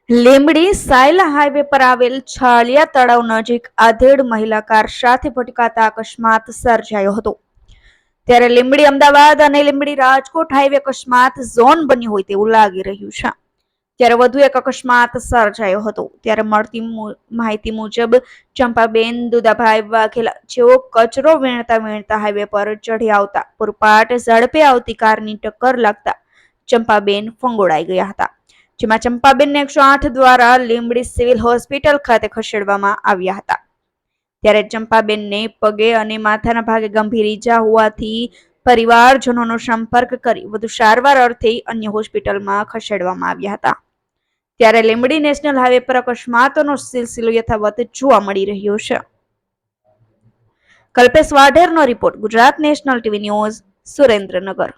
Limbdi Sayla highway પર આવેલ છાલિયા તળાવ નજીક આધેડ મહિલા કાર સાથે ભટકાતા અકસ્માત સર્જાયો હતો। ત્યારે લીંબડી અમદાવાદ અને લીંબડી રાજકોટ હાઈવે અકસ્માત ઝોન બન્યો હોય તેવું લાગી રહ્યું છે। ત્યારે વધુ એક અકસ્માત સર્જાયો હતો। ત્યારે મળતી માહિતી મુજબ ચંપાબેન દુદાભાઈ વાઘેલા જેઓ કચરો વીણતા હાઈવે પર ચઢી આવતા પૂરપાટ ઝડપે આવતી કારની ટક્કર લાગતા ચંપાબેન ફંગોળાઈ ગયા હતા, જેમાં ચંપાબેનને 108 દ્વારા લીંબડી સિવિલ હોસ્પિટલ ખાતે ખસેડવામાં આવ્યા હતા। ત્યારે ચંપાબેનને પગે અને માથાના ભાગે ગંભીર ઈજા હોવાથી પરિવારજનોનો સંપર્ક કરી વધુ સારવાર અર્થે અન્ય હોસ્પિટલમાં ખસેડવામાં આવ્યા હતા। ત્યારે લીંબડી નેશનલ હાઈવે પર અકસ્માતોનો સિલસિલો યથાવત જોવા મળી રહ્યો છે। કલ્પેશ વાઢેરનો report, Gujarat national TV news, Surendranagar.